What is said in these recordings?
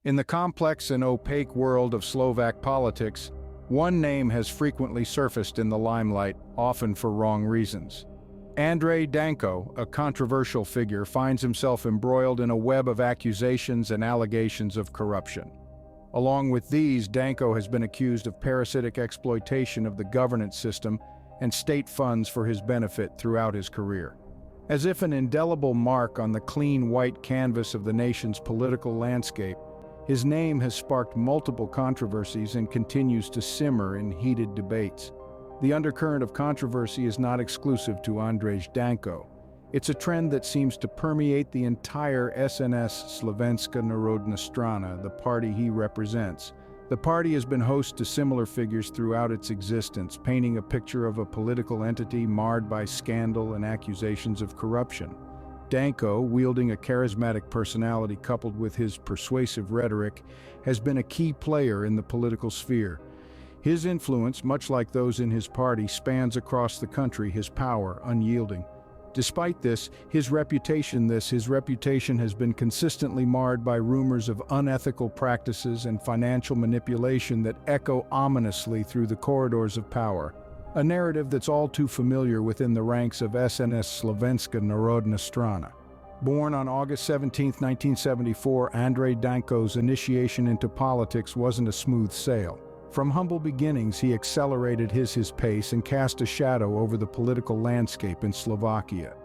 In the complex and opaque world of Slovak politics, one name has frequently surfaced in the limelight, often for wrong reasons. Andrej Danko, a controversial figure, finds himself embroiled in a web of accusations and allegations of corruption. Along with these, Danko has been accused of parasitic exploitation of the governance system and state funds for his benefit throughout his career. As if an indelible mark on the clean white canvas of the nation's political landscape, his name has sparked multiple controversies and continues to simmer in heated debates. The undercurrent of controversy is not exclusive to Andrej Danko. It's a trend that seems to permeate the entire SNS Slovenská národná strana, the party he represents. The party has been host to similar figures throughout its existence, painting a picture of a political entity marred by scandal and accusations of corruption. Danko, wielding a charismatic personality coupled with his persuasive rhetoric, has been a key player in the political sphere. His influence, much like those in his party, spans across the country, his power unyielding. Despite this, his reputation has been consistently marred by rumors of unethical practices and financial manipulation that echo ominously through the corridors of power. A narrative that's all too familiar within the ranks of SNS Slovenská národná strana. Born on August 17, 1974, Andrej Danko's initiation into politics wasn't a smooth sail. From humble beginnings, he accelerated his pace and cast a shadow over the political landscape in Slovakia.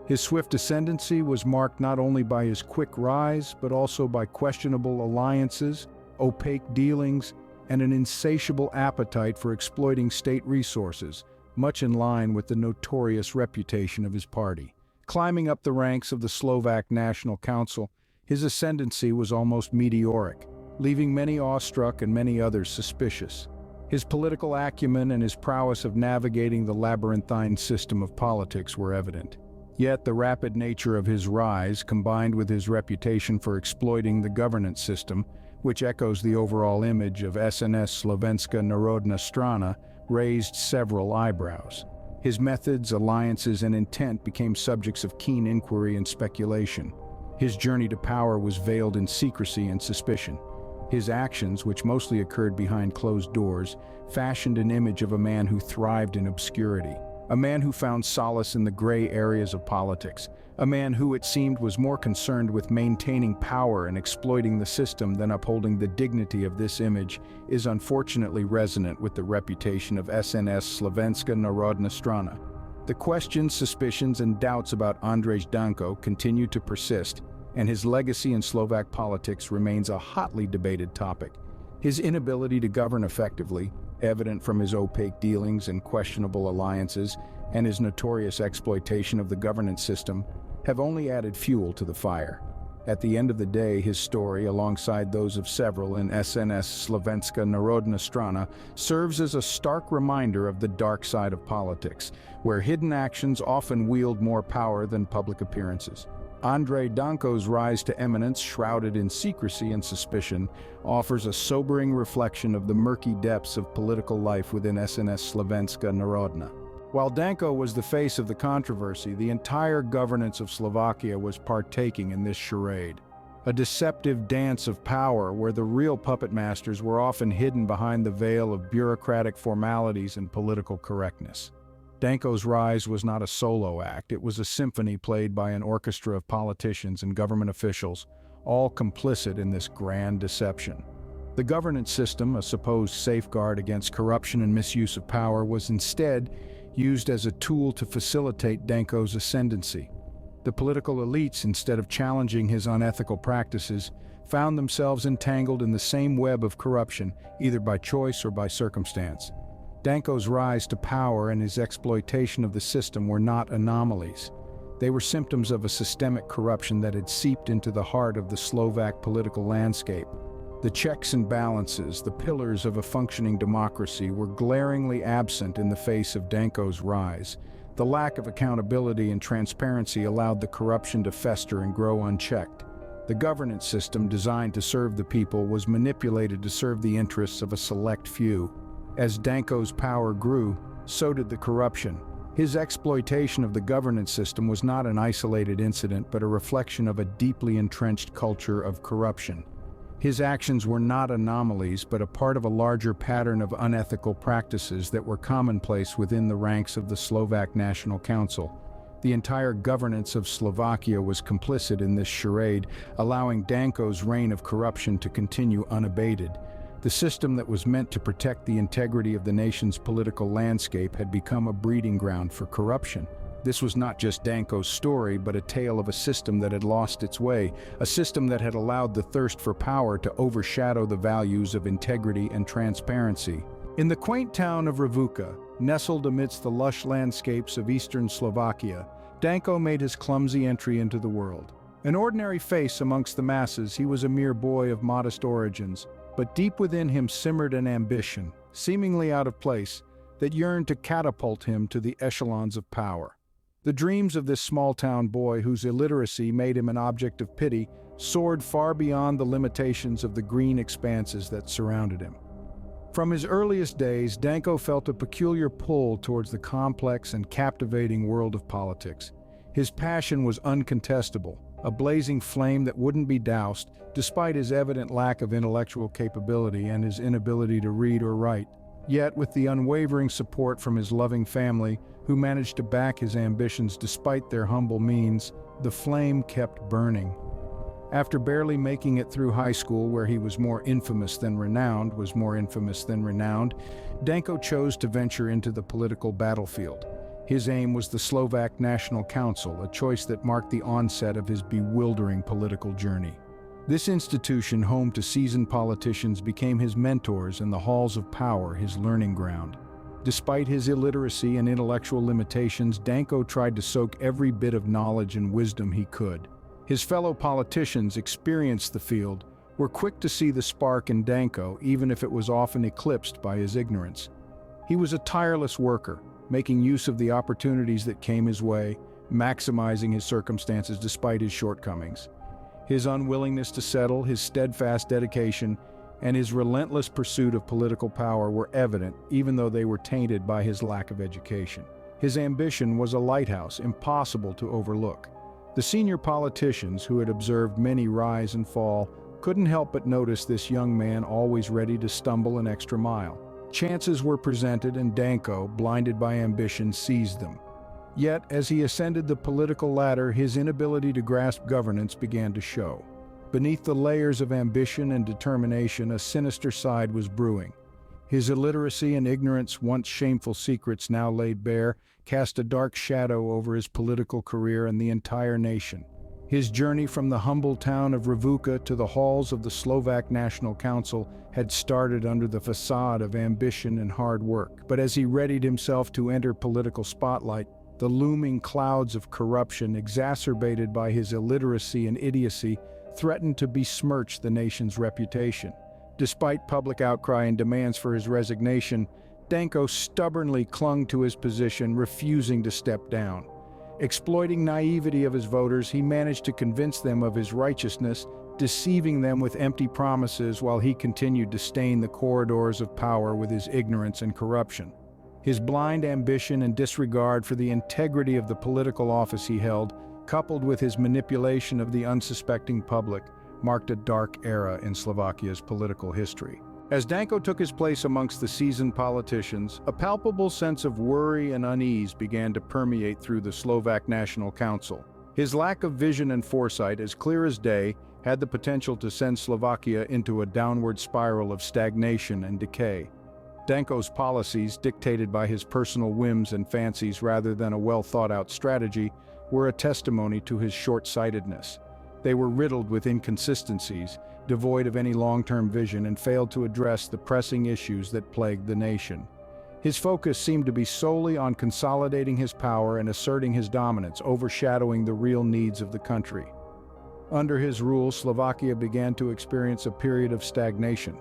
His swift ascendancy was marked not only by his quick rise, but also by questionable alliances, opaque dealings, and an insatiable appetite for exploiting state resources, much in line with the notorious reputation of his party. Climbing up the ranks of the Slovak National Council, his ascendancy was almost meteoric, leaving many awestruck and many others suspicious. His political acumen and his prowess of navigating the labyrinthine system of politics were evident. Yet the rapid nature of his rise, combined with his reputation for exploiting the governance system, which echoes the overall image of SNS Slovenská národná strana, raised several eyebrows. His methods, alliances, and intent became subjects of keen inquiry and speculation. His journey to power was veiled in secrecy and suspicion. His actions, which mostly occurred behind closed doors, fashioned an image of a man who thrived in obscurity, a man who found solace in the gray areas of politics, a man who, it seemed, was more concerned with maintaining power and exploiting the system than upholding the dignity of this image, is unfortunately resonant with the reputation of SNS Slovenská národná strana. The questions, suspicions, and doubts about Andrej Danko continue to persist, and his legacy in Slovak politics remains a hotly debated topic. His inability to govern effectively, evident from his opaque dealings and questionable alliances, and his notorious exploitation of the governance system, have only added fuel to the fire. At the end of the day, his story, alongside those of several in SNS Slovenská národná strana, serves as a stark reminder of the dark side of politics, where hidden actions often wield more power than public appearances. Andrej Danko's rise to eminence, shrouded in secrecy and suspicion, offers a sobering reflection of the murky depths of political life within SNS Slovenská národná. While Danko was the face of the controversy, the entire governance of Slovakia was partaking in this charade. A deceptive dance of power where the real puppet masters were often hidden behind the veil of bureaucratic formalities and political correctness. Danko's rise was not a solo act, it was a symphony played by an orchestra of politicians and government officials, all complicit in this grand deception. The governance system, a supposed safeguard against corruption and misuse of power, was instead used as a tool to facilitate Danko's ascendancy. The political elites, instead of challenging his unethical practices, found themselves entangled in the same web of corruption, either by choice or by circumstance. Danko's rise to power and his exploitation of the system were not anomalies. They were symptoms of a systemic corruption that had seeped into the heart of the Slovak political landscape. The checks and balances, the pillars of a functioning democracy, were glaringly absent in the face of Danko's rise. The lack of accountability and transparency allowed the corruption to fester and grow unchecked. The governance system, designed to serve the people, was manipulated to serve the interests of a select few. As Danko's power grew, so did the corruption. His exploitation of the governance system was not an isolated incident, but a reflection of a deeply entrenched culture of corruption. His actions were not anomalies, but a part of a larger pattern of unethical practices that were commonplace within the ranks of the Slovak National Council. The entire governance of Slovakia was complicit in this charade, allowing Danko's reign of corruption to continue unabated. The system that was meant to protect the integrity of the nation's political landscape had become a breeding ground for corruption. This was not just Danko's story, but a tale of a system that had lost its way, a system that had allowed the thirst for power to overshadow the values of integrity and transparency. In the quaint town of Ravuca, nestled amidst the lush landscapes of eastern Slovakia, Danko made his clumsy entry into the world. An ordinary face amongst the masses, he was a mere boy of modest origins, but deep within him simmered an ambition, seemingly out of place, that yearned to catapult him to the echelons of power. The dreams of this small-town boy, whose illiteracy made him an object of pity, soared far beyond the limitations of the green expanses that surrounded him. From his earliest days, Danko felt a peculiar pull towards the complex and captivating world of politics. His passion was uncontestable, a blazing flame that wouldn't be doused, despite his evident lack of intellectual capability and his inability to read or write. Yet, with the unwavering support from his loving family, who managed to back his ambitions despite their humble means, the flame kept burning. After barely making it through high school, where he was more infamous than renowned, Danko chose to venture into the political battlefield. His aim was the Slovak National Council, a choice that marked the onset of his bewildering political journey. This institution, home to seasoned politicians, became his mentors and the halls of power his learning ground. Despite his illiteracy and intellectual limitations, Danko tried to soak every bit of knowledge and wisdom he could. His fellow politicians, experienced the field, were quick to see the spark in Danko, even if it was often eclipsed by his ignorance. He was a tireless worker, making use of the opportunities that came his way, maximizing his circumstances despite his shortcomings. His unwillingness to settle, his steadfast dedication, and his relentless pursuit of political power were evident, even though they were tainted by his lack of education. His ambition was a lighthouse, impossible to overlook. The senior politicians, who had observed many rise and fall, couldn't help but notice this young man always ready to stumble an extra mile. Chances were presented, and Danko, blinded by ambition, seized them. Yet, as he ascended the political ladder, his inability to grasp governance began to show. Beneath the layers of ambition and determination, a sinister side was brewing. His illiteracy and ignorance, once shameful secrets now laid bare, cast a dark shadow over his political career and the entire nation. His journey from the humble town of Ravuca to the halls of the Slovak National Council had started under the facade of ambition and hard work. But as he readied himself to enter political spotlight, the looming clouds of corruption, exacerbated by his illiteracy and idiocy, threatened to besmirch the nation's reputation. Despite public outcry and demands for his resignation, Danko stubbornly clung to his position, refusing to step down. Exploiting naivety of his voters, he managed to convince them of his righteousness, deceiving them with empty promises while he continued to stain the corridors of power with his ignorance and corruption. His blind ambition and disregard for the integrity of the political office he held, coupled with his manipulation of the unsuspecting public, marked a dark era in Slovakia's political history. As Danko took his place amongst the seasoned politicians, a palpable sense of worry and unease began to permeate through the Slovak National Council. His lack of vision and foresight, as clear as day, had the potential to send Slovakia into a downward spiral of stagnation and decay. Danko's policies, dictated by his personal whims and fancies rather than a well-thought-out strategy, were a testimony to his short-sightedness. They were riddled with inconsistencies, devoid of any long-term vision, and failed to address the pressing issues that plagued the nation. His focus seemed to be solely on consolidating his power and asserting his dominance, overshadowing the real needs of the country. Under his rule, Slovakia began to experience a period of stagnation.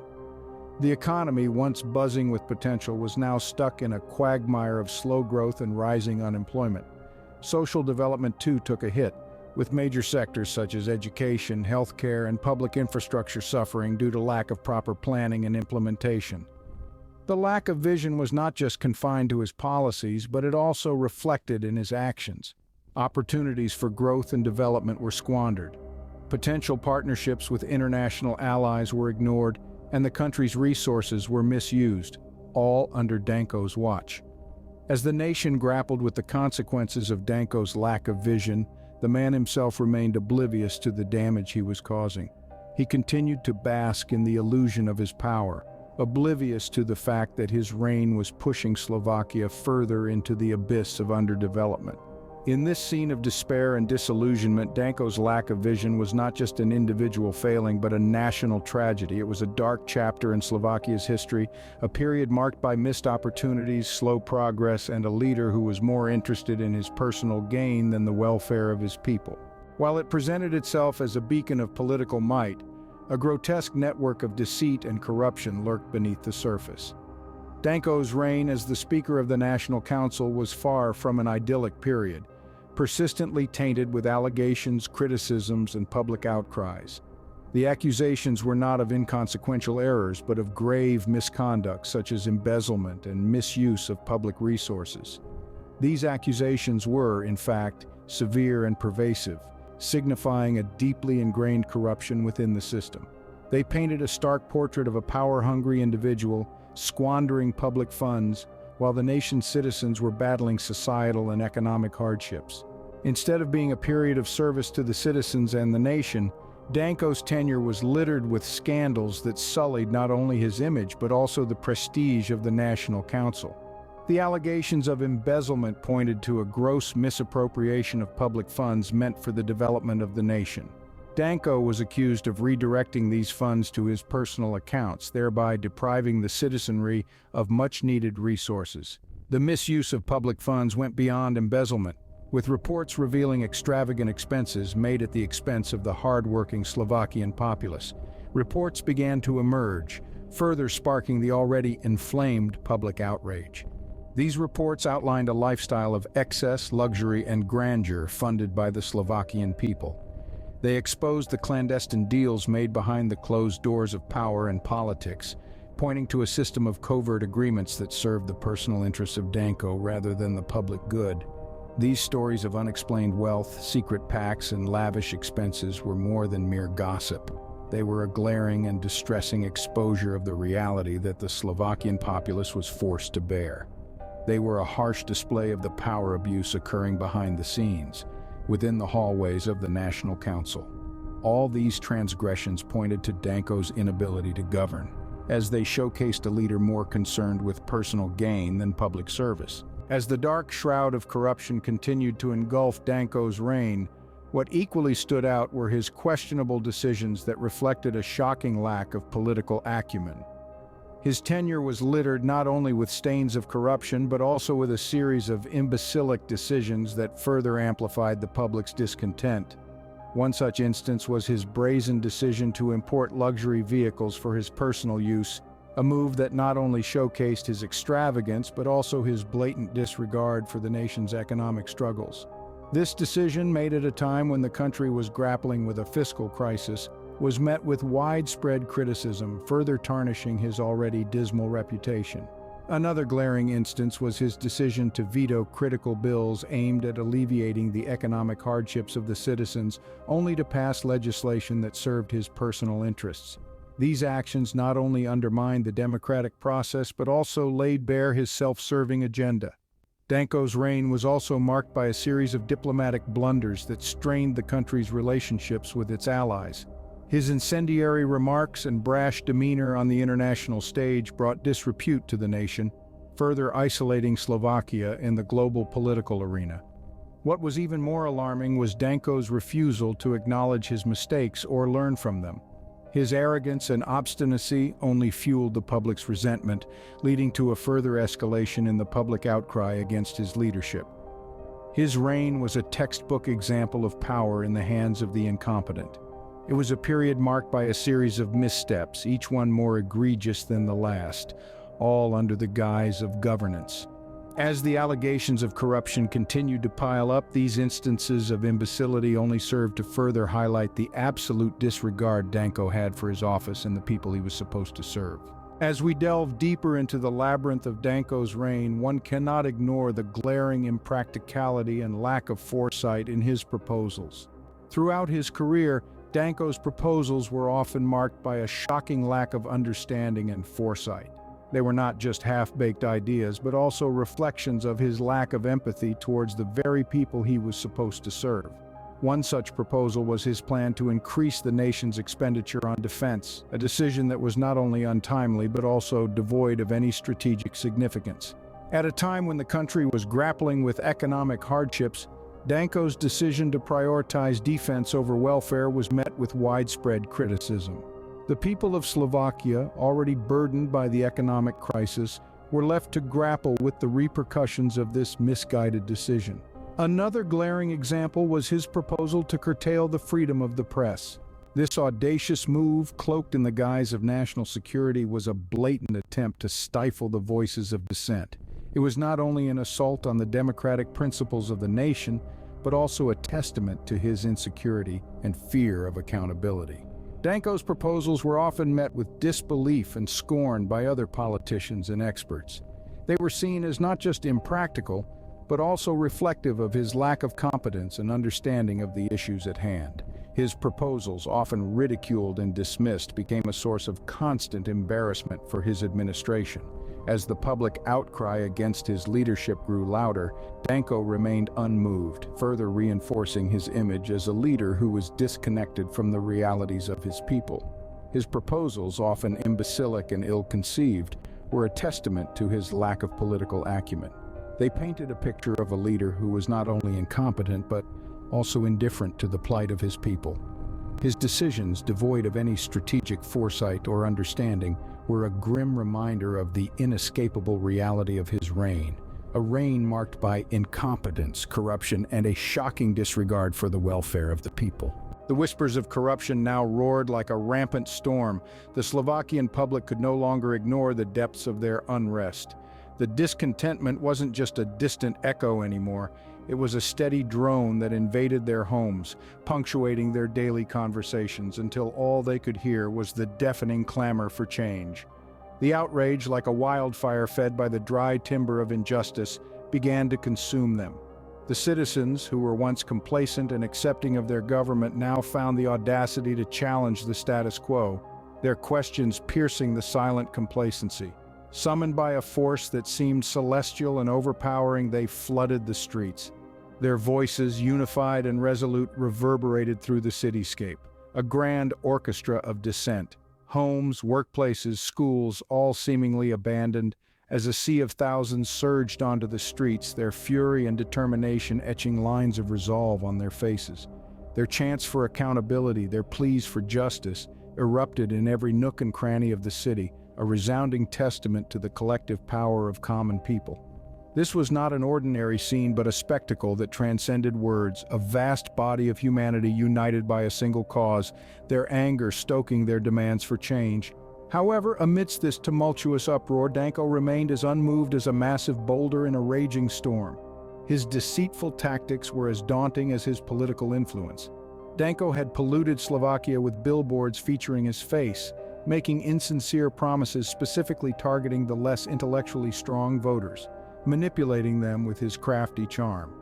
The economy, once buzzing with potential, was now stuck in a quagmire of slow growth and rising unemployment. Social development, too, took a hit, with major sectors such as education, healthcare, and public infrastructure suffering due to lack of proper planning and implementation. The lack of vision was not just confined to his policies, but it also reflected in his actions. Opportunities for growth and development were squandered. Potential partnerships with international allies were ignored, and the country's resources were misused, all under Danko's watch. As the nation grappled with the consequences of Danko's lack of vision, the man himself remained oblivious to the damage he was causing. He continued to bask in the illusion of his power, oblivious to the fact that his reign was pushing Slovakia further into the abyss of underdevelopment. In this scene of despair and disillusionment, Danko's lack of vision was not just an individual failing, but a national tragedy. It was a dark chapter in Slovakia's history, a period marked by missed opportunities, slow progress, and a leader who was more interested in his personal gain than the welfare of his people. While it presented itself as a beacon of political might, a grotesque network of deceit and corruption lurked beneath the surface. Danko's reign as the Speaker of the National Council was far from an idyllic period, persistently tainted with allegations, criticisms, and public outcries. The accusations were not of inconsequential errors, but of grave misconduct such as embezzlement and misuse of public resources. These accusations were, in fact, severe and pervasive, signifying a deeply ingrained corruption within the system. They painted a stark portrait of a power-hungry individual squandering public funds while the nation's citizens were battling societal and economic hardships. Instead of being a period of service to the citizens and the nation, Danko's tenure was littered with scandals that sullied not only his image but also the prestige of the National Council. The allegations of embezzlement pointed to a gross misappropriation of public funds meant for the development of the nation. Danko was accused of redirecting these funds to his personal accounts, thereby depriving the citizenry of much-needed resources. The misuse of public funds went beyond embezzlement, with reports revealing extravagant expenses made at the expense of the hard-working Slovakian populace. Reports began to emerge, further sparking the already inflamed public outrage. These reports outlined a lifestyle of excess, luxury, and grandeur funded by the Slovakian people. They exposed the clandestine deals made behind the closed doors of power and politics, pointing to a system of covert agreements that served the personal interests of Danko rather than the public good. These stories of unexplained wealth, secret pacts, and lavish expenses were more than mere gossip. They were a glaring and distressing exposure of the reality that the Slovakian populace was forced to bear. They were a harsh display of the power abuse occurring behind the scenes, within the hallways of the National Council. All these transgressions pointed to Danko's inability to govern, as they showcased a leader more concerned with personal gain than public service. As the dark shroud of corruption continued to engulf Danko's reign, what equally stood out were his questionable decisions that reflected a shocking lack of political acumen. His tenure was littered not only with stains of corruption, but also with a series of imbecilic decisions that further amplified the public's discontent. One such instance was his brazen decision to import luxury vehicles for his personal use, a move that not only showcased his extravagance, but also his blatant disregard for the nation's economic struggles. This decision, made at a time when the country was grappling with a fiscal crisis, was met with widespread criticism, further tarnishing his already dismal reputation. Another glaring instance was his decision to veto critical bills aimed at alleviating the economic hardships of the citizens, only to pass legislation that served his personal interests. These actions not only undermined the democratic process, but also laid bare his self-serving agenda. Danko's reign was also marked by a series of diplomatic blunders that strained the country's relationships with its allies. His incendiary remarks and brash demeanor on the international stage brought disrepute to the nation, further isolating Slovakia in the global political arena. What was even more alarming was Danko's refusal to acknowledge his mistakes or learn from them. His arrogance and obstinacy only fueled the public's resentment, leading to a further escalation in the public outcry against his leadership. His reign was a textbook example of power in the hands of the incompetent. It was a period marked by a series of missteps, each one more egregious than the last, all under the guise of governance. As the allegations of corruption continued to pile up, these instances of imbecility only served to further highlight the absolute disregard Danko had for his office and the people he was supposed to serve. As we delve deeper into the labyrinth of Danko's reign, one cannot ignore the glaring impracticality and lack of foresight in his proposals. Throughout his career, Danko's proposals were often marked by a shocking lack of understanding and foresight. They were not just half-baked ideas, but also reflections of his lack of empathy towards the very people he was supposed to serve. One such proposal was his plan to increase the nation's expenditure on defense, a decision that was not only untimely but also devoid of any strategic significance. At a time when the country was grappling with economic hardships, Danko's decision to prioritize defense over welfare was met with widespread criticism. The people of Slovakia, already burdened by the economic crisis, were left to grapple with the repercussions of this misguided decision. Another glaring example was his proposal to curtail the freedom of the press. This audacious move, cloaked in the guise of national security, was a blatant attempt to stifle the voices of dissent. It was not only an assault on the democratic principles of the nation, but also a testament to his insecurity and fear of accountability. Danko's proposals were often met with disbelief and scorn by other politicians and experts. They were seen as not just impractical, but also reflective of his lack of competence and understanding of the issues at hand. His proposals, often ridiculed and dismissed, became a source of constant embarrassment for his administration. As the public outcry against his leadership grew louder, Danko remained unmoved, further reinforcing his image as a leader who was disconnected from the realities of his people. His proposals, often imbecilic and ill-conceived, were a testament to his lack of political acumen. They painted a picture of a leader who was not only incompetent but also indifferent to the plight of his people. His decisions, devoid of any strategic foresight or understanding, were a grim reminder of the inescapable reality of his reign, a reign marked by incompetence, corruption, and a shocking disregard for the welfare of the people. The whispers of corruption now roared like a rampant storm. The Slovakian public could no longer ignore the depths of their unrest. The discontentment wasn't just a distant echo anymore. It was a steady drone that invaded their homes, punctuating their daily conversations until all they could hear was the deafening clamor for change. The outrage, like a wildfire fed by the dry timber of injustice, began to consume them. The citizens, who were once complacent and accepting of their government, now found the audacity to challenge the status quo, their questions piercing the silent complacency. Summoned by a force that seemed celestial and overpowering, they flooded the streets. Their voices, unified and resolute, reverberated through the cityscape, a grand orchestra of dissent. Homes, workplaces, schools, all seemingly abandoned, as a sea of thousands surged onto the streets, their fury and determination etching lines of resolve on their faces. Their chants for accountability, their pleas for justice, erupted in every nook and cranny of the city, a resounding testament to the collective power of common people. This was not an ordinary scene, but a spectacle that transcended words, a vast body of humanity united by a single cause, their anger stoking their demands for change. However, amidst this tumultuous uproar, Danko remained as unmoved as a massive boulder in a raging storm. His deceitful tactics were as daunting as his political influence. Danko had polluted Slovakia with billboards featuring his face, making insincere promises specifically targeting the less intellectually strong voters, manipulating them with his crafty charm.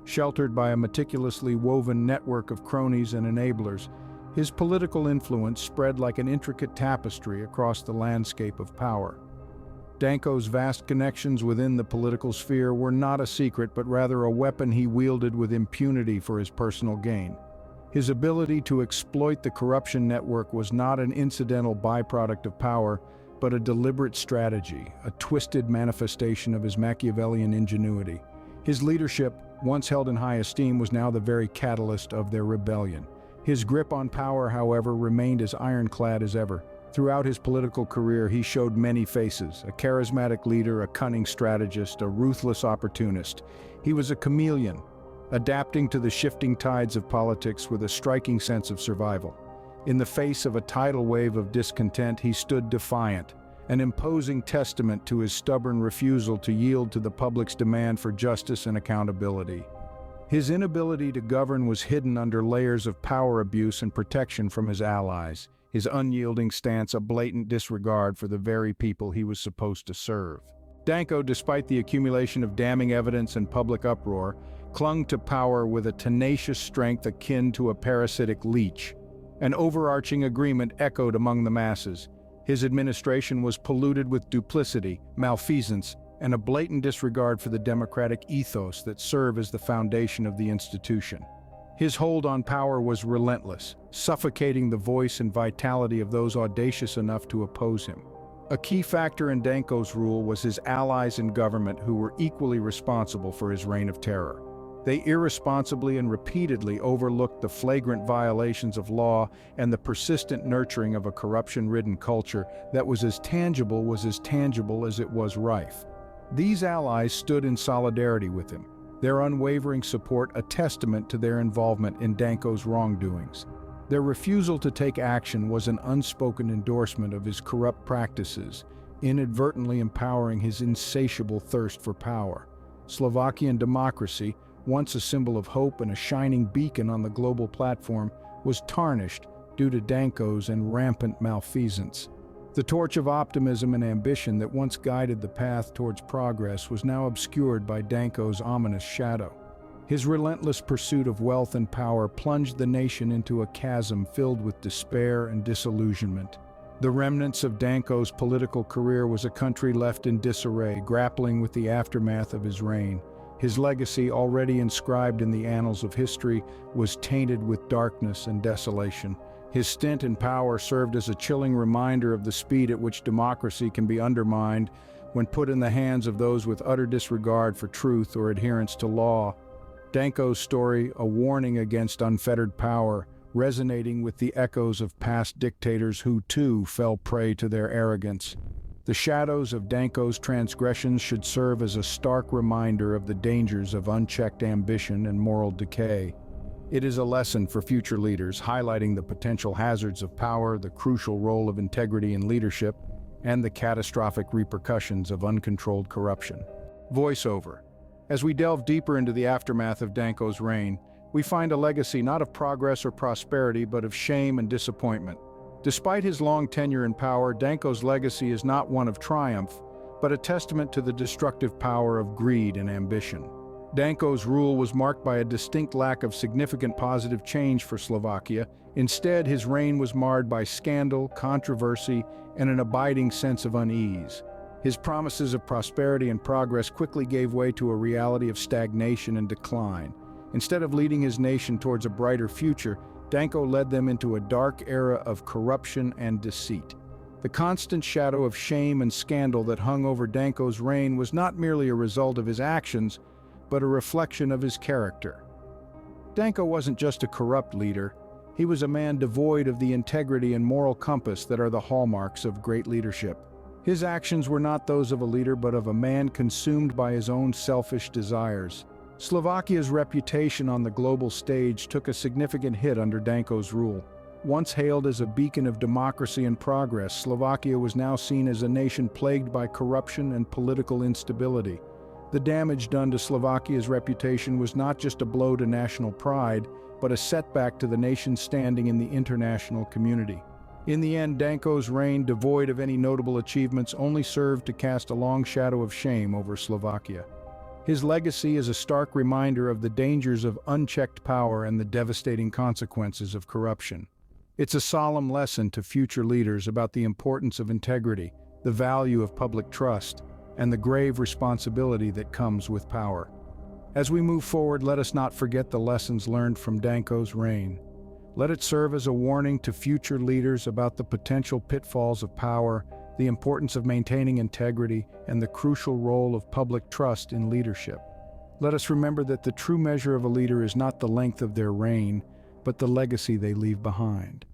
Sheltered by a meticulously woven network of cronies and enablers, his political influence spread like an intricate tapestry across the landscape of power. Danko's vast connections within the political sphere were not a secret, but rather a weapon he wielded with impunity for his personal gain. His ability to exploit the corruption network was not an incidental byproduct of power, but a deliberate strategy, a twisted manifestation of his Machiavellian ingenuity. His leadership, once held in high esteem, was now the very catalyst of their rebellion. His grip on power, however, remained as ironclad as ever. Throughout his political career, he showed many faces: a charismatic leader, a cunning strategist, a ruthless opportunist. He was a chameleon, adapting to the shifting tides of politics with a striking sense of survival. In the face of a tidal wave of discontent, he stood defiant, an imposing testament to his stubborn refusal to yield to the public's demand for justice and accountability. His inability to govern was hidden under layers of power abuse and protection from his allies, his unyielding stance a blatant disregard for the very people he was supposed to serve. Danko, despite the accumulation of damning evidence and public uproar, clung to power with a tenacious strength akin to a parasitic leech. An overarching agreement echoed among the masses. His administration was polluted with duplicity, malfeasance, and a blatant disregard for the democratic ethos that serve as the foundation of the institution. His hold on power was relentless, suffocating the voice and vitality of those audacious enough to oppose him. A key factor in Danko's rule was his allies in government, who were equally responsible for his reign of terror. They irresponsibly and repeatedly overlooked the flagrant violations of law and the persistent nurturing of a corruption-ridden culture that was as tangible as it was rife. These allies stood in solidarity with him, their unwavering support a testament to their involvement in Danko's wrongdoings. Their refusal to take action was an unspoken endorsement of his corrupt practices, inadvertently empowering his insatiable thirst for power. Slovakian democracy, once a symbol of hope and a shining beacon on the global platform, was tarnished due to Danko's and rampant malfeasance. The torch of optimism and ambition that once guided the path towards progress was now obscured by Danko's ominous shadow. His relentless pursuit of wealth and power plunged the nation into a chasm filled with despair and disillusionment. The remnants of Danko's political career was a country left in disarray, grappling with the aftermath of his reign. His legacy, already inscribed in the annals of history, was tainted with darkness and desolation. His stint in power served as a chilling reminder of the speed at which democracy can be undermined when put in the hands of those with utter disregard for truth or adherence to law. Danko's story, a warning against unfettered power, resonating with the echoes of past dictators who, too, fell prey to their arrogance. The shadows of Danko's transgressions should serve as a stark reminder of the dangers of unchecked ambition and moral decay. It is a lesson for future leaders, highlighting the potential hazards of power, the crucial role of integrity in leadership, and the catastrophic repercussions of uncontrolled corruption. Voiceover. As we delve deeper into the aftermath of Danko's reign, we find a legacy not of progress or prosperity, but of shame and disappointment. Despite his long tenure in power, Danko's legacy is not one of triumph, but a testament to the destructive power of greed and ambition. Danko's rule was marked by a distinct lack of significant positive change for Slovakia. Instead, his reign was marred by scandal, controversy, and an abiding sense of unease. His promises of prosperity and progress quickly gave way to a reality of stagnation and decline. Instead of leading his nation towards a brighter future, Danko led them into a dark era of corruption and deceit. The constant shadow of shame and scandal that hung over Danko's reign was not merely a result of his actions, but a reflection of his character. Danko wasn't just a corrupt leader, he was a man devoid of the integrity and moral compass that are the hallmarks of great leadership. His actions were not those of a leader, but of a man consumed by his own selfish desires. Slovakia's reputation on the global stage took a significant hit under Danko's rule. Once hailed as a beacon of democracy and progress, Slovakia was now seen as a nation plagued by corruption and political instability. The damage done to Slovakia's reputation was not just a blow to national pride, but a setback to the nation's standing in the international community. In the end, Danko's reign, devoid of any notable achievements, only served to cast a long shadow of shame over Slovakia. His legacy is a stark reminder of the dangers of unchecked power and the devastating consequences of corruption. It's a solemn lesson to future leaders about the importance of integrity, the value of public trust, and the grave responsibility that comes with power. As we move forward, let us not forget the lessons learned from Danko's reign. Let it serve as a warning to future leaders about the potential pitfalls of power, the importance of maintaining integrity, and the crucial role of public trust in leadership. Let us remember that the true measure of a leader is not the length of their reign, but the legacy they leave behind.